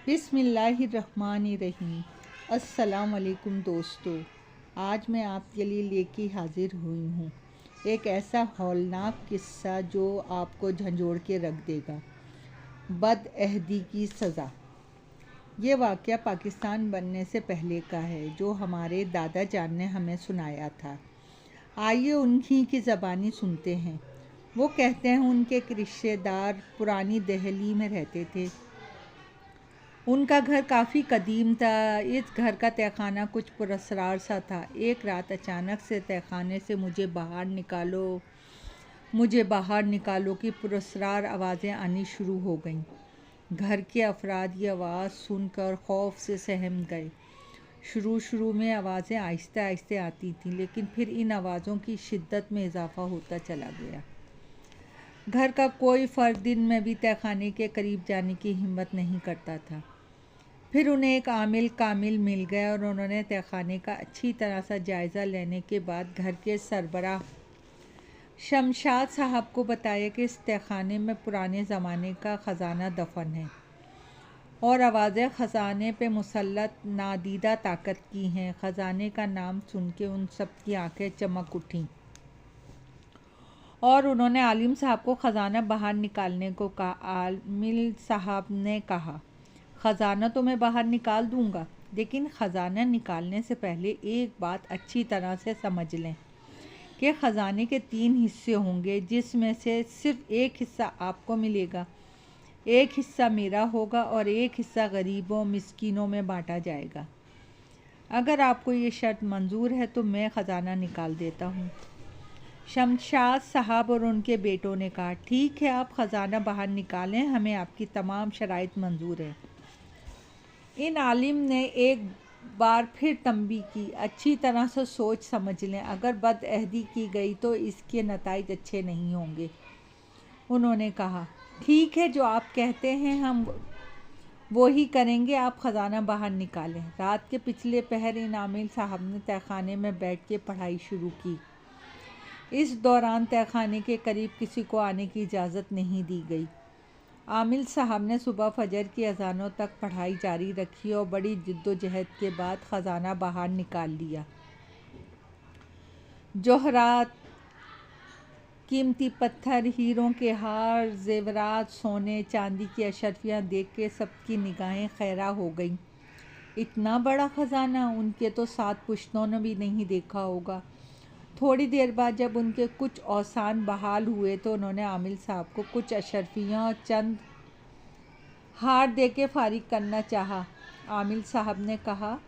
बिस्मिल्लाहिर्रहमानिर्रहीम। अस्सलाम वालेकुम दोस्तों, आज मैं आपके लिए लेके हाजिर हुई हूँ एक ऐसा हौलनाक किस्सा जो आपको झंझोड़ के रख देगा। बदअहदी की सज़ा। ये वाक़या पाकिस्तान बनने से पहले का है, जो हमारे दादा जान ने हमें सुनाया था। आइए उन्हीं की ज़बानी सुनते हैं। वो कहते हैं उनके एक रिश्तेदार पुरानी दिल्ली में रहते थे। उनका घर काफ़ी कदीम था। इस घर का तहखाना कुछ पुरस्रार सा था। एक रात अचानक से तहखाने से मुझे बाहर निकालो की पुरस्रार आवाज़ें आनी शुरू हो गईं। घर के अफराद ये आवाज़ सुनकर खौफ से सहम गए। शुरू में आवाज़ें आहिस्ते आहिस्ते आती थीं, लेकिन फिर इन आवाज़ों की शिद्दत में इजाफ़ा होता चला गया। घर का कोई फ़र्द दिन में भी तहखाने के करीब जाने की हिम्मत नहीं करता था। फिर उन्हें एक आमिल कामिल मिल गया और उन्होंने तहखाने का अच्छी तरह से जायज़ा लेने के बाद घर के सरबराह शमशाद साहब को बताया कि इस तहखाने में पुराने ज़माने का ख़जाना दफन है और आवाज़ें ख़जाने पे मुसल्लत नादीदा ताकत की हैं। ख़जाने का नाम सुन के उन सब की आंखें चमक उठीं और उन्होंने आलिम साहब को ख़जाना बाहर निकालने को कहा। आमिल साहब ने कहा, ख़जाना तो मैं बाहर निकाल दूंगा, लेकिन ख़जाना निकालने से पहले एक बात अच्छी तरह से समझ लें कि ख़जाने के 3 हिस्से होंगे, जिसमें से सिर्फ़ एक हिस्सा आपको मिलेगा, एक हिस्सा मेरा होगा और एक हिस्सा गरीबों मिस्कीनों में बांटा जाएगा। अगर आपको ये शर्त मंजूर है तो मैं ख़जाना निकाल देता हूँ। शमशाद साहब और उनके बेटों ने कहा, ठीक है, आप ख़जाना बाहर निकालें, हमें आपकी तमाम शराइत मंजूर है। इन आलिम ने एक बार फिर तंबीह की, अच्छी तरह से सोच समझ लें, अगर बदअहदी की गई तो इसके नताइज अच्छे नहीं होंगे। उन्होंने कहा, ठीक है, जो आप कहते हैं हम वो ही करेंगे, आप ख़जाना बाहर निकालें। रात के पिछले पहर इन आमिल साहब ने तहखाने में बैठ के पढ़ाई शुरू की। इस दौरान तहखाने के करीब किसी को आने की इजाज़त नहीं दी गई। आमिल साहब ने सुबह फजर की अज़ानों तक पढ़ाई जारी रखी और बड़ी जिद्दोजहद के बाद ख़जाना बाहर निकाल लिया। जौहरात, कीमती पत्थर, हीरों के हार, जेवरात, सोने चांदी की अशरफियाँ देख के सबकी निगाहें खैरा हो गईं। इतना बड़ा ख़जाना उनके तो 7 पुश्तों ने भी नहीं देखा होगा। थोड़ी देर बाद जब उनके कुछ औसान बहाल हुए तो उन्होंने आमिल साहब को कुछ अशरफियाँ और चंद हार दे के फारिग करना चाहा। आमिल साहब ने कहा,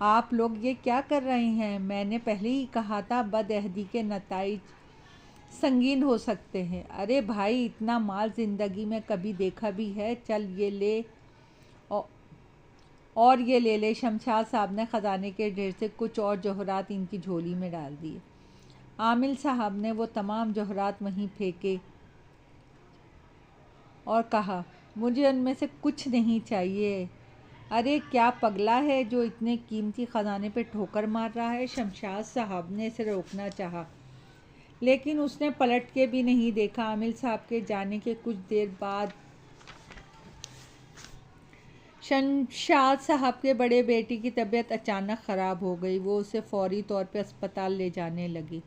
आप लोग ये क्या कर रहे हैं? मैंने पहले ही कहा था बदअहदी के नताइज संगीन हो सकते हैं। अरे भाई, इतना माल ज़िंदगी में कभी देखा भी है? चल ये ले और ये ले ले। शमशाद साहब ने ख़जाने के ढेर से कुछ और जौहरात इनकी झोली में डाल दिए। आमिल साहब ने वो तमाम जौहरात वहीं फेंके और कहा, मुझे उनमें से कुछ नहीं चाहिए। अरे क्या पगला है जो इतने कीमती ख़जाने पे ठोकर मार रहा है? शमशाद साहब ने इसे रोकना चाहा, लेकिन उसने पलट के भी नहीं देखा। आमिल साहब के जाने के कुछ देर बाद शमशाद साहब के बड़े बेटे की तबीयत अचानक ख़राब हो गई। वो उसे फ़ौरी तौर पे अस्पताल ले जाने लगे,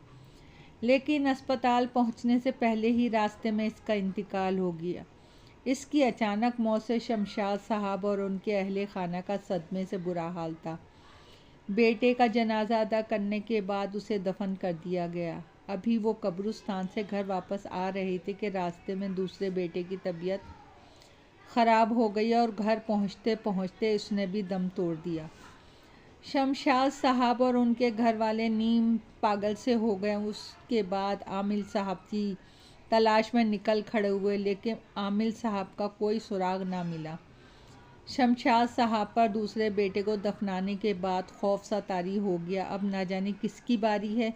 लेकिन अस्पताल पहुंचने से पहले ही रास्ते में इसका इंतकाल हो गया। इसकी अचानक मौत से शमशाद साहब और उनके अहले खाना का सदमे से बुरा हाल था। बेटे का जनाजा अदा करने के बाद उसे दफन कर दिया गया। अभी वो कब्रिस्तान से घर वापस आ रहे थे कि रास्ते में दूसरे बेटे की तबीयत ख़राब हो गई और घर पहुंचते पहुंचते उसने भी दम तोड़ दिया। शमशाद साहब और उनके घर वाले नीम पागल से हो गए। उसके बाद आमिल साहब की तलाश में निकल खड़े हुए, लेकिन आमिल साहब का कोई सुराग ना मिला। शमशाद साहब पर दूसरे बेटे को दफनाने के बाद खौफ सा तारी हो गया। अब ना जाने किसकी बारी है।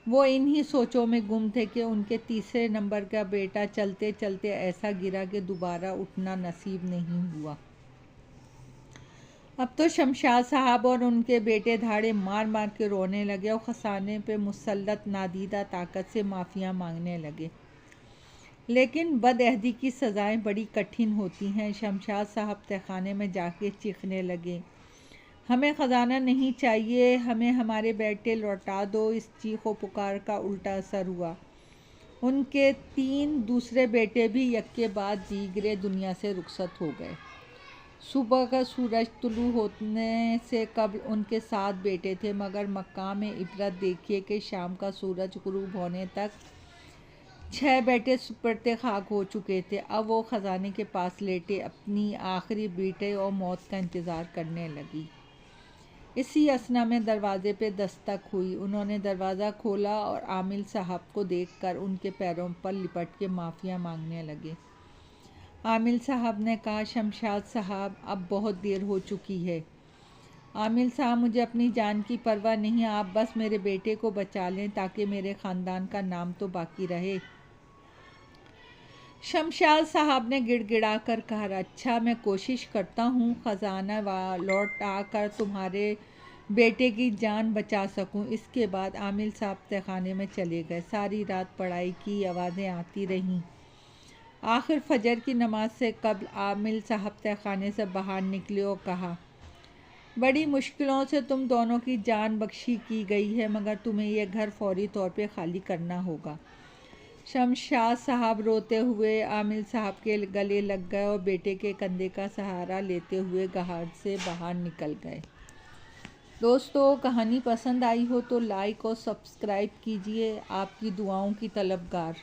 वो इन्हीं सोचों में गुम थे कि उनके तीसरे नंबर का बेटा चलते चलते ऐसा गिरा कि दोबारा उठना नसीब नहीं हुआ। अब तो शमशाद साहब और उनके बेटे धाड़े मार मार के रोने लगे और खजाने पे मुसल्लत नादीदा ताकत से माफ़िया मांगने लगे। लेकिन बदअहदी की सज़ाएं बड़ी कठिन होती हैं। शमशाद साहब तहखाने में जाके चीखने लगे, हमें ख़जाना नहीं चाहिए, हमें हमारे बेटे लौटा दो। इस चीखो पुकार का उल्टा असर हुआ। उनके 3 दूसरे बेटे भी यक्के बाद दीगरे दुनिया से रुखसत हो गए। सुबह का सूरज तुलू होने से कबल उनके 7 बेटे थे, मगर मक्का में इबरत देखिए कि शाम का सूरज गुरूब होने तक 6 बेटे सुपरते खाक हो चुके थे। अब वो ख़जाने के पास लेटे अपनी आखिरी बेटे और मौत का इंतज़ार करने लगी। इसी असना में दरवाज़े पे दस्तक हुई। उन्होंने दरवाज़ा खोला और आमिल साहब को देखकर उनके पैरों पर लिपट के माफ़िया मांगने लगे। आमिल साहब ने कहा, शमशाद साहब, अब बहुत देर हो चुकी है। आमिल साहब, मुझे अपनी जान की परवाह नहीं, आप बस मेरे बेटे को बचा लें ताकि मेरे ख़ानदान का नाम तो बाकी रहे। शमशाद साहब ने गिड़गिड़ा कर कहा, अच्छा, मैं कोशिश करता हूँ ख़जाना लौट आकर तुम्हारे बेटे की जान बचा सकूँ। इसके बाद आमिल साहब तहखाने में चले गए। सारी रात पढ़ाई की आवाज़ें आती रहीं। आखिर फजर की नमाज से कबल आमिल साहब तहखाने से बाहर निकले और कहा, बड़ी मुश्किलों से तुम दोनों की जान बख्शी की गई है, मगर तुम्हें यह घर फौरी तौर पे खाली करना होगा। शमशाद साहब रोते हुए आमिल साहब के गले लग गए और बेटे के कंधे का सहारा लेते हुए घाट से बाहर निकल गए। दोस्तों, कहानी पसंद आई हो तो लाइक और सब्सक्राइब कीजिए। आपकी दुआओं की तलबगार।